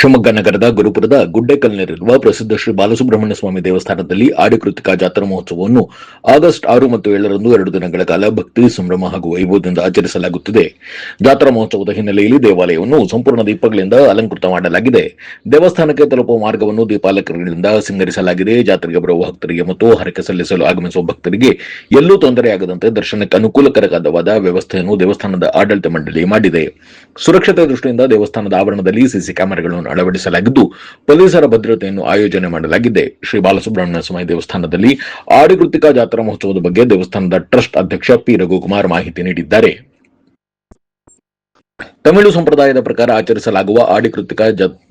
ಶಿವಮೊಗ್ಗ ನಗರದ ಗುರುಪುರದ ಗುಡ್ಡೆಕಲ್ನಲ್ಲಿರುವ ಪ್ರಸಿದ್ಧ ಶ್ರೀ ಬಾಲಸುಬ್ರಹ್ಮಣ್ಯ ಸ್ವಾಮಿ ದೇವಸ್ಥಾನದಲ್ಲಿ ಆಡಿಕೃತಿಕ ಜಾತ್ರಾ ಮಹೋತ್ಸವವನ್ನು ಆಗಸ್ಟ್ 6 ಮತ್ತು 7ರಂದು 2 ದಿನಗಳ ಕಾಲ ಭಕ್ತಿ ಸಂಭ್ರಮ ಹಾಗೂ ವೈಭವದಿಂದ ಆಚರಿಸಲಾಗುತ್ತಿದೆ. ಜಾತ್ರಾ ಮಹೋತ್ಸವದ ಹಿನ್ನೆಲೆಯಲ್ಲಿ ದೇವಾಲಯವನ್ನು ಸಂಪೂರ್ಣ ದೀಪಗಳಿಂದ ಅಲಂಕೃತ ಮಾಡಲಾಗಿದೆ. ದೇವಸ್ಥಾನಕ್ಕೆ ತಲುಪುವ ಮಾರ್ಗವನ್ನು ದೀಪಾಲಂಕರಣಗಳಿಂದ ಸಿಂಗರಿಸಲಾಗಿದೆ. ಜಾತ್ರೆಗೆ ಬರುವ ಭಕ್ತರಿಗೆ ಮತ್ತು ಹರಕೆ ಸಲ್ಲಿಸಲು ಆಗಮಿಸುವ ಭಕ್ತರಿಗೆ ಎಲ್ಲೂ ತೊಂದರೆಯಾಗದಂತೆ ದರ್ಶನಕ್ಕೆ ಅನುಕೂಲಕರವಾದ ವ್ಯವಸ್ಥೆಯನ್ನು ದೇವಸ್ಥಾನದ ಆಡಳಿತ ಮಂಡಳಿ ಮಾಡಿದೆ. ಸುರಕ್ಷತೆ ದೃಷ್ಟಿಯಿಂದ ದೇವಸ್ಥಾನದ ಆವರಣದಲ್ಲಿ ಸಿಸಿ ಕ್ಯಾಮೆರಾಗಳನ್ನು ಅಳವಡಿಸಲಾಗಿದ್ದು ಪೊಲೀಸರ ಭದ್ರತೆಯನ್ನು ಆಯೋಜನೆ ಮಾಡಲಾಗಿದೆ. ಶ್ರೀ ಬಾಲಸುಬ್ರಹ್ಮಣ್ಯ ಸ್ವಾಮಿ ದೇವಸ್ಥಾನದಲ್ಲಿ ಆಡಿಕೃತಿಕ ಜಾತ್ರಾ ಮಹೋತ್ಸವದ ಬಗ್ಗೆ ದೇವಸ್ಥಾನದ ಟ್ರಸ್ಟ್ ಅಧ್ಯಕ್ಷ ಪಿ ರಘುಕುಮಾರ್ ಮಾಹಿತಿ ನೀಡಿದ್ದಾರೆ. ತಮಿಳು ಸಂಪ್ರದಾಯದ ಪ್ರಕಾರ ಆಚರಿಸಲಾಗುವ ಆಡಿಕೃತಿಕ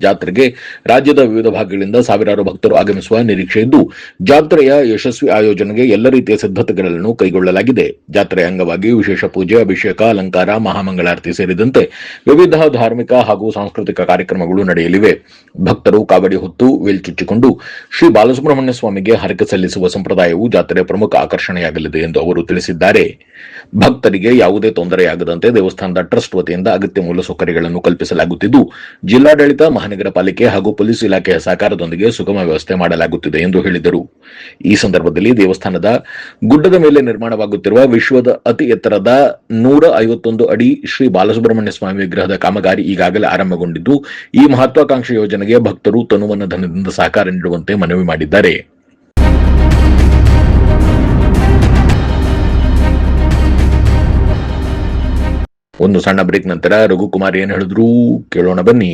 ಜಾತ್ರೆಗೆ ರಾಜ್ಯದ ವಿವಿಧ ಭಾಗಗಳಿಂದ ಸಾವಿರಾರು ಭಕ್ತರು ಆಗಮಿಸುವ ನಿರೀಕ್ಷೆ ಇದ್ದು, ಜಾತ್ರೆಯ ಯಶಸ್ವಿ ಆಯೋಜನೆಗೆ ಎಲ್ಲ ರೀತಿಯ ಸಿದ್ಧತೆಗಳನ್ನು ಕೈಗೊಳ್ಳಲಾಗಿದೆ. ಜಾತ್ರೆಯ ಅಂಗವಾಗಿ ವಿಶೇಷ ಪೂಜೆ, ಅಭಿಷೇಕ, ಅಲಂಕಾರ, ಮಹಾಮಂಗಳಾರತಿ ಸೇರಿದಂತೆ ವಿವಿಧ ಧಾರ್ಮಿಕ ಹಾಗೂ ಸಾಂಸ್ಕೃತಿಕ ಕಾರ್ಯಕ್ರಮಗಳು ನಡೆಯಲಿವೆ. ಭಕ್ತರು ಕಾವಡಿ ಹೊತ್ತು ವೇಲ್ ಚುಚ್ಚಿಕೊಂಡು ಶ್ರೀ ಬಾಲಸುಬ್ರಹ್ಮಣ್ಯ ಸ್ವಾಮಿಗೆ ಹರಕೆ ಸಲ್ಲಿಸುವ ಸಂಪ್ರದಾಯವು ಜಾತ್ರೆಯ ಪ್ರಮುಖ ಆಕರ್ಷಣೆಯಾಗಲಿದೆ ಎಂದು ಅವರು ತಿಳಿಸಿದ್ದಾರೆ. ಭಕ್ತರಿಗೆ ಯಾವುದೇ ತೊಂದರೆಯಾಗದಂತೆ ದೇವಸ್ಥಾನದ ಟ್ರಸ್ಟ್ ವತಿಯಿಂದ ಅಗತ್ಯ ಮೂಲಸೌಕರ್ಯಗಳನ್ನು ಕಲ್ಪಿಸಲಾಗುತ್ತಿದ್ದು, ಜಿಲ್ಲಾಡಳಿತ, ಮಹಾನಗರ ಪಾಲಿಕೆ ಹಾಗೂ ಪೊಲೀಸ್ ಇಲಾಖೆಯ ಸಹಕಾರದೊಂದಿಗೆ ಸುಗಮ ವ್ಯವಸ್ಥೆ ಮಾಡಲಾಗುತ್ತಿದೆ ಎಂದು ಹೇಳಿದರು. ಈ ಸಂದರ್ಭದಲ್ಲಿ ದೇವಸ್ಥಾನದ ಗುಡ್ಡದ ಮೇಲೆ ನಿರ್ಮಾಣವಾಗುತ್ತಿರುವ ವಿಶ್ವದ ಅತಿ ಎತ್ತರದ 151 ಅಡಿ ಶ್ರೀ ಬಾಲಸುಬ್ರಹ್ಮಣ್ಯ ಸ್ವಾಮಿ ವಿಗ್ರಹದ ಕಾಮಗಾರಿ ಈಗಾಗಲೇ ಆರಂಭಗೊಂಡಿದ್ದು, ಈ ಮಹತ್ವಾಕಾಂಕ್ಷಿ ಯೋಜನೆಗೆ ಭಕ್ತರು ತನುವನ್ನ ಧನದಿಂದ ಸಹಕಾರ ನೀಡುವಂತೆ ಮನವಿ ಮಾಡಿದ್ದಾರೆ. ಒಂದು ಸಣ್ಣ ಬ್ರೇಕ್ ನಂತರ ರಘುಕುಮಾರ್ ಏನ್ ಹೇಳಿದ್ರು ಕೇಳೋಣ ಬನ್ನಿ.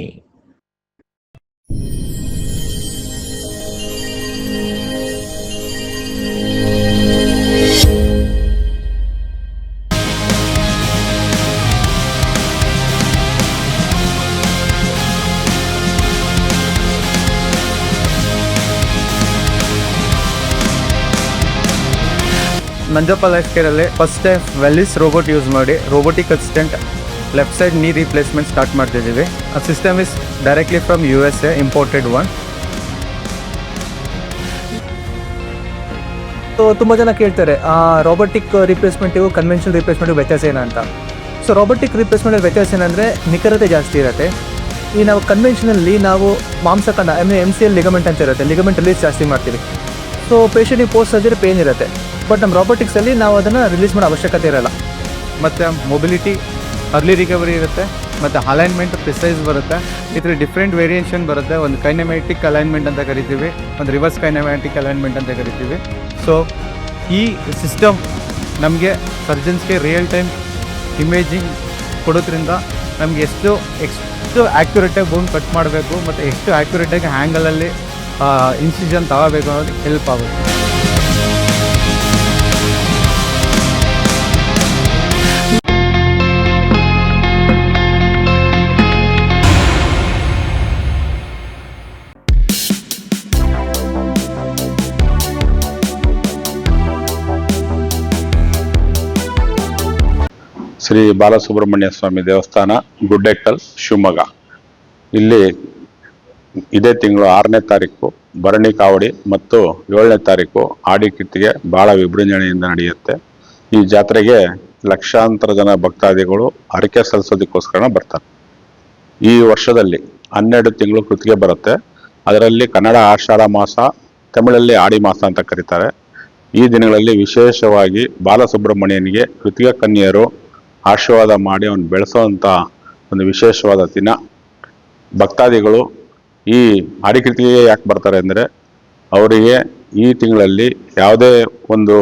ನಂಜಪ್ಪ ಲೈಫ್ ಕೇರಲ್ಲಿ first time Velys robot use ಮಾಡಿ robotic assistant left side knee replacement start ಮಾಡ್ತಿದ್ದೀವಿ. ಆ system is directly from USA imported one. ತುಂಬ ಜನ ಕೇಳ್ತಾರೆ ರೋಬೋಟಿಕ್ ರಿಪ್ಲೇಸ್ಮೆಂಟಿಗೂ ಕನ್ವೆನ್ಷನಲ್ ರಿಪ್ಲೇಸ್ಮೆಂಟಿಗೂ ವ್ಯತ್ಯಾಸ ಏನಂತ. ಸೊ ರೋಬೋಟಿಕ್ ರಿಪ್ಲೇಸ್ಮೆಂಟ್ ವ್ಯತ್ಯಾಸ ಏನಂದರೆ ನಿಖರತೆ ಜಾಸ್ತಿ ಇರುತ್ತೆ. ಈ ನಾವು ಕನ್ವೆನ್ಷನಲ್ಲಿ ನಾವು ಮಾಂಸಖಂಡ MCL ಲಿಗಮೆಂಟ್ ಅಂತ ಇರುತ್ತೆ, ಲಿಗಮೆಂಟ್ ರಿಲೀಸ್ ಜಾಸ್ತಿ ಮಾಡ್ತೀವಿ. ಸೊ ಪೇಷಂಟಿಗೆ ಪೋಸ್ಟ್ ಸರ್ಜರಿ ಪೇನ್ ಇರುತ್ತೆ. ಬಟ್ ನಮ್ಮ ರೋಬೋಟಿಕ್ಸಲ್ಲಿ ನಾವು ಅದನ್ನು ರಿಲೀಸ್ ಮಾಡೋ ಅವಶ್ಯಕತೆ ಇರೋಲ್ಲ. ಮತ್ತು ಮೊಬಿಲಿಟಿ ಅರ್ಲಿ ರಿಕವರಿ ಇರುತ್ತೆ, ಮತ್ತು ಅಲೈನ್ಮೆಂಟ್ ಪ್ರಿಸೈಸ್ ಬರುತ್ತೆ. ಇದರ ಡಿಫ್ರೆಂಟ್ ವೇರಿಯೇಷನ್ ಬರುತ್ತೆ. ಒಂದು ಕೈನೆಮ್ಯಾಟಿಕ್ ಅಲೈನ್ಮೆಂಟ್ ಅಂತ ಕರಿತೀವಿ, ಒಂದು ರಿವರ್ಸ್ ಕೈನೆಮ್ಯಾಟಿಕ್ ಅಲೈನ್ಮೆಂಟ್ ಅಂತ ಕರಿತೀವಿ. ಸೊ ಈ ಸಿಸ್ಟಮ್ ನಮಗೆ ಸರ್ಜನ್ಸ್ಗೆ ರಿಯಲ್ ಟೈಮ್ ಇಮೇಜಿಂಗ್ ಕೊಡೋದ್ರಿಂದ ನಮಗೆ ಎಷ್ಟು ಆ್ಯಕ್ಯುರೇಟಾಗಿ ಬೋನ್ ಕಟ್ ಮಾಡಬೇಕು ಮತ್ತು ಎಷ್ಟು ಆ್ಯಕ್ಯುರೇಟಾಗಿ ಹ್ಯಾಂಗಲಲ್ಲಿ ಇನ್ಸಿಷನ್ ತಗೋಬೇಕು ಅನ್ನೋದಕ್ಕೆ ಹೆಲ್ಪ್ ಆಗುತ್ತೆ. ಶ್ರೀ ಬಾಲಸುಬ್ರಹ್ಮಣ್ಯ ಸ್ವಾಮಿ ದೇವಸ್ಥಾನ, ಗುಡ್ಡೆಕಲ್, ಶಿವಮೊಗ್ಗ. ಇಲ್ಲಿ ಇದೇ ತಿಂಗಳು 6ನೇ ತಾರೀಕು ಭರಣಿ ಕಾವಡಿ ಮತ್ತು 7ನೇ ತಾರೀಕು ಆಡಿಕೃತಿಗೆ ಬಹಳ ವಿಜೃಂಭಣೆಯಿಂದ ನಡೆಯುತ್ತೆ. ಈ ಜಾತ್ರೆಗೆ ಲಕ್ಷಾಂತರ ಜನ ಭಕ್ತಾದಿಗಳು ಹರಕೆ ಸಲ್ಲಿಸೋದಕ್ಕೋಸ್ಕರ ಬರ್ತಾರೆ. ಈ ವರ್ಷದಲ್ಲಿ 12 ತಿಂಗಳು ಕೃತಿಗೆ ಬರುತ್ತೆ. ಅದರಲ್ಲಿ ಕನ್ನಡ ಆಷಾಢ ಮಾಸ, ತಮಿಳಲ್ಲಿ ಆಡಿ ಮಾಸ ಅಂತ ಕರೀತಾರೆ. ಈ ದಿನಗಳಲ್ಲಿ ವಿಶೇಷವಾಗಿ ಬಾಲಸುಬ್ರಹ್ಮಣ್ಯನಿಗೆ ಕೃತಿಕ ಕನ್ಯರು ಆಶೀರ್ವಾದ ಮಾಡಿ ಅವನು ಬೆಳೆಸೋವಂಥ ಒಂದು ವಿಶೇಷವಾದ ದಿನ. ಭಕ್ತಾದಿಗಳು ಈ ಆಡಿಕೃತಿಗೆ ಯಾಕೆ ಬರ್ತಾರೆ ಅಂದರೆ, ಅವರಿಗೆ ಈ ತಿಂಗಳಲ್ಲಿ ಯಾವುದೇ ಒಂದು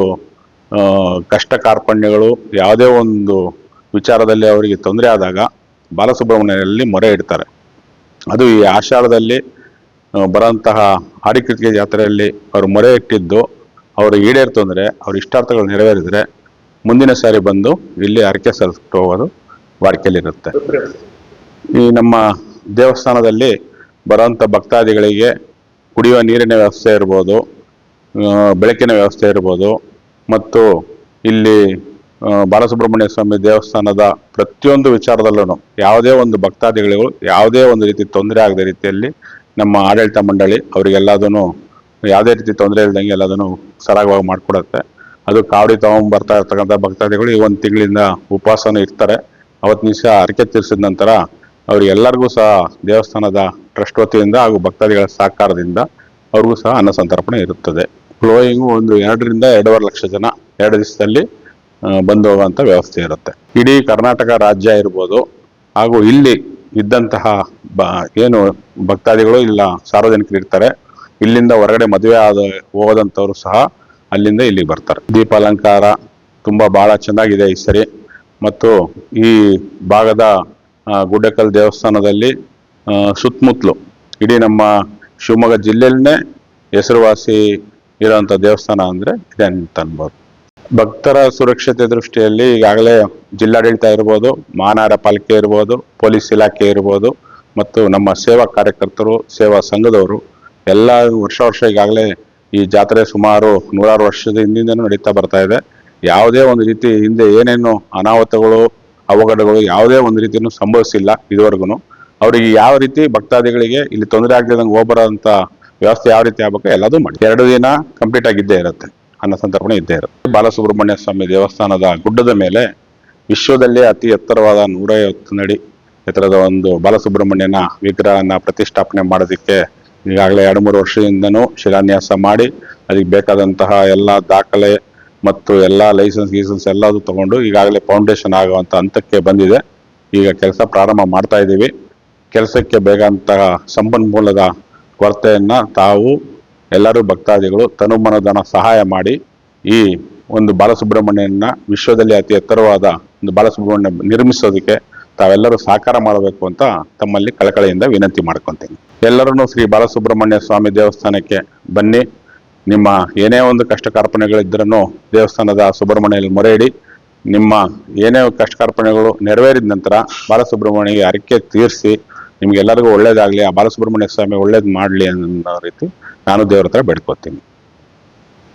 ಕಷ್ಟ ಕಾರ್ಪಣ್ಯಗಳು, ಯಾವುದೇ ಒಂದು ವಿಚಾರದಲ್ಲಿ ಅವರಿಗೆ ತೊಂದರೆ ಆದಾಗ ಬಾಲಸುಬ್ರಹ್ಮಣ್ಯನಲ್ಲಿ ಮೊರೆ ಇಡ್ತಾರೆ. ಅದು ಈ ಆಷಾಢದಲ್ಲಿ ಬರೋಂತಹ ಆಡಿಕೃತಿಗೆ ಜಾತ್ರೆಯಲ್ಲಿ ಅವರು ಮೊರೆ ಇಟ್ಟಿದ್ದು ಅವರು ಈಡೇರ್ತು ಅಂದರೆ, ಅವ್ರ ಇಷ್ಟಾರ್ಥಗಳು ನೆರವೇರಿದರೆ ಮುಂದಿನ ಸಾರಿ ಬಂದು ಇಲ್ಲಿ ಹರಕೆ ಸಲ್ಲಿಸ್ಬಿಟ್ಟು ಹೋಗೋದು ವಾಡಿಕೆಯಲ್ಲಿರುತ್ತೆ. ಈ ನಮ್ಮ ದೇವಸ್ಥಾನದಲ್ಲಿ ಬರೋಂಥ ಭಕ್ತಾದಿಗಳಿಗೆ ಕುಡಿಯುವ ನೀರಿನ ವ್ಯವಸ್ಥೆ ಇರ್ಬೋದು, ಬೆಳಕಿನ ವ್ಯವಸ್ಥೆ ಇರ್ಬೋದು, ಮತ್ತು ಇಲ್ಲಿ ಬಾಲಸುಬ್ರಹ್ಮಣ್ಯ ಸ್ವಾಮಿ ದೇವಸ್ಥಾನದ ಪ್ರತಿಯೊಂದು ವಿಚಾರದಲ್ಲೂ ಯಾವುದೇ ಒಂದು ಭಕ್ತಾದಿಗಳಿಗೂ ಯಾವುದೇ ಒಂದು ರೀತಿ ತೊಂದರೆ ಆಗದ ರೀತಿಯಲ್ಲಿ ನಮ್ಮ ಆಡಳಿತ ಮಂಡಳಿ ಅವರಿಗೆಲ್ಲದೂ ಯಾವುದೇ ರೀತಿ ತೊಂದರೆ ಇಲ್ದಂಗೆ ಎಲ್ಲದನ್ನು ಸರಾಗವಾಗಿ ಮಾಡಿಕೊಡುತ್ತೆ. ಅದು ಕಾವಡಿ ತಗೊಂಡ್ಬರ್ತಾ ಇರ್ತಕ್ಕಂಥ ಭಕ್ತಾದಿಗಳು ಈ 1 ತಿಂಗಳಿಂದ ಉಪವಾಸನೂ ಇರ್ತಾರೆ. ಅವತ್ತು ನಿಮಿಷ ಹರಕೆ ತೀರಿಸಿದ ನಂತರ ಅವ್ರಿಗೆಲ್ಲರಿಗೂ ಸಹ ದೇವಸ್ಥಾನದ ಟ್ರಸ್ಟ್ ವತಿಯಿಂದ ಹಾಗೂ ಭಕ್ತಾದಿಗಳ ಸಹಕಾರದಿಂದ ಅವ್ರಿಗೂ ಸಹ ಅನ್ನ ಸಂತರ್ಪಣೆ ಇರುತ್ತದೆ. ಫ್ಲೋಯಿಂಗು ಒಂದು 2 ರಿಂದ 2.5 ಲಕ್ಷ ಜನ 2 ದಿವಸದಲ್ಲಿ ಬಂದು ಹೋಗುವಂತ ವ್ಯವಸ್ಥೆ ಇರುತ್ತೆ. ಇಡೀ ಕರ್ನಾಟಕ ರಾಜ್ಯ ಇರ್ಬೋದು ಹಾಗೂ ಇಲ್ಲಿ ಇದ್ದಂತಹ ಏನು ಭಕ್ತಾದಿಗಳು ಇಲ್ಲ ಸಾರ್ವಜನಿಕರು ಇರ್ತಾರೆ, ಇಲ್ಲಿಂದ ಹೊರಗಡೆ ಮದುವೆ ಹೋದಂಥವ್ರು ಸಹ ಅಲ್ಲಿಂದ ಇಲ್ಲಿಗೆ ಬರ್ತಾರೆ. ದೀಪಾಲಂಕಾರ ಬಹಳ ಚೆನ್ನಾಗಿದೆ ಈ ಸರಿ. ಮತ್ತು ಈ ಭಾಗದ ಗುಡ್ಡೇಕಲ್ ದೇವಸ್ಥಾನದಲ್ಲಿ ಸುತ್ತಮುತ್ತಲು ಇಡೀ ನಮ್ಮ ಶಿವಮೊಗ್ಗ ಜಿಲ್ಲೆಯಲ್ಲೇ ಹೆಸರುವಾಸಿ ಇರುವಂತ ದೇವಸ್ಥಾನ ಅಂದ್ರೆ ಇದೆ ಅಂತ ಅನ್ಬೋದು. ಭಕ್ತರ ಸುರಕ್ಷತೆ ದೃಷ್ಟಿಯಲ್ಲಿ ಈಗಾಗಲೇ ಜಿಲ್ಲಾಡಳಿತ ಇರ್ಬೋದು, ಮಹಾನಗರ ಪಾಲಿಕೆ ಇರ್ಬೋದು, ಪೊಲೀಸ್ ಇಲಾಖೆ ಇರ್ಬೋದು ಮತ್ತು ನಮ್ಮ ಸೇವಾ ಕಾರ್ಯಕರ್ತರು, ಸೇವಾ ಸಂಘದವರು ಎಲ್ಲ ವರ್ಷ ಈಗಾಗಲೇ ಈ ಜಾತ್ರೆ ಸುಮಾರು 100 ವರ್ಷದ ಹಿಂದಿಂದನೂ ನಡೀತಾ ಬರ್ತಾ ಇದೆ. ಯಾವುದೇ ಒಂದು ರೀತಿ ಹಿಂದೆ ಏನೇನು ಅನಾಹುತಗಳು, ಅವಘಡಗಳು ಯಾವುದೇ ಒಂದು ರೀತಿಯೂ ಸಂಭವಿಸಿಲ್ಲ ಇದುವರೆಗೂ. ಅವರಿಗೆ ಯಾವ ರೀತಿ ಭಕ್ತಾದಿಗಳಿಗೆ ಇಲ್ಲಿ ತೊಂದರೆ ಆಗದಂಗೆ ಹೋಗ್ಬರೋಂಥ ವ್ಯವಸ್ಥೆ ಯಾವ ರೀತಿ ಆಗ್ಬೇಕು ಎಲ್ಲದೂ ಮಾಡಿ 2 ದಿನ ಕಂಪ್ಲೀಟ್ ಆಗಿದ್ದೇ ಇರುತ್ತೆ, ಅನ್ನ ಸಂತರ್ಪಣೆ ಇದ್ದೇ ಇರುತ್ತೆ. ಬಾಲಸುಬ್ರಹ್ಮಣ್ಯ ಸ್ವಾಮಿ ದೇವಸ್ಥಾನದ ಗುಡ್ಡದ ಮೇಲೆ ವಿಶ್ವದಲ್ಲೇ ಅತಿ ಎತ್ತರವಾದ 150 ಅಡಿ ಎತ್ತರದ ಒಂದು ಬಾಲಸುಬ್ರಹ್ಮಣ್ಯನ ವಿಗ್ರಹನ ಪ್ರತಿಷ್ಠಾಪನೆ ಮಾಡೋದಕ್ಕೆ ಈಗಾಗಲೇ 2-3 ವರ್ಷದಿಂದನೂ ಶಿಲಾನ್ಯಾಸ ಮಾಡಿ ಅದಕ್ಕೆ ಬೇಕಾದಂತಹ ಎಲ್ಲ ದಾಖಲೆ ಮತ್ತು ಎಲ್ಲ ಲೈಸೆನ್ಸ್ ಎಲ್ಲದೂ ತಗೊಂಡು ಈಗಾಗಲೇ ಫೌಂಡೇಶನ್ ಆಗುವಂತ ಹಂತಕ್ಕೆ ಬಂದಿದೆ. ಈಗ ಕೆಲಸ ಪ್ರಾರಂಭ ಮಾಡ್ತಾ ಇದ್ದೀವಿ. ಕೆಲಸಕ್ಕೆ ಬೇಕಾದಂತಹ ಸಂಪನ್ಮೂಲದ ಕೊರತೆಯನ್ನ ತಾವು ಎಲ್ಲರೂ ಭಕ್ತಾದಿಗಳು ತನುಮನಧನ ಸಹಾಯ ಮಾಡಿ ಈ ಒಂದು ಬಾಲಸುಬ್ರಹ್ಮಣ್ಯನ ವಿಶ್ವದಲ್ಲಿ ಅತಿ ಎತ್ತರವಾದ ಒಂದು ಬಾಲಸುಬ್ರಹ್ಮಣ್ಯ ನಿರ್ಮಿಸೋದಕ್ಕೆ ತಾವೆಲ್ಲರೂ ಸಹಕಾರ ಮಾಡಬೇಕು ಅಂತ ತಮ್ಮಲ್ಲಿ ಕಳಕಳಿಯಿಂದ ವಿನಂತಿ ಮಾಡ್ಕೊಂತೀನಿ. ಎಲ್ಲರೂ ಶ್ರೀ ಬಾಲಸುಬ್ರಹ್ಮಣ್ಯ ಸ್ವಾಮಿ ದೇವಸ್ಥಾನಕ್ಕೆ ಬನ್ನಿ. ನಿಮ್ಮ ಏನೇ ಒಂದು ಕಷ್ಟ ಕಾರ್ಪಣ್ಯಗಳಿದ್ರೂ ದೇವಸ್ಥಾನದ ಸುಬ್ರಹ್ಮಣ್ಯಲ್ಲಿ ಮೊರೆ ಇಡಿ. ನಿಮ್ಮ ಏನೇ ಕಷ್ಟ ಕಾರ್ಪಣ್ಯಗಳು ನೆರವೇರಿದ ನಂತರ ಬಾಲಸುಬ್ರಹ್ಮಣ್ಯಗೆ ಹರಕೆ ತೀರಿಸಿ ನಿಮ್ಗೆಲ್ಲರಿಗೂ ಒಳ್ಳೇದಾಗ್ಲಿ, ಆ ಬಾಲಸುಬ್ರಹ್ಮಣ್ಯ ಸ್ವಾಮಿ ಒಳ್ಳೇದು ಮಾಡಲಿ ಅನ್ನೋ ರೀತಿ ನಾನು ದೇವ್ರ ಹತ್ರ ಬೇಡ್ಕೊತೀನಿ.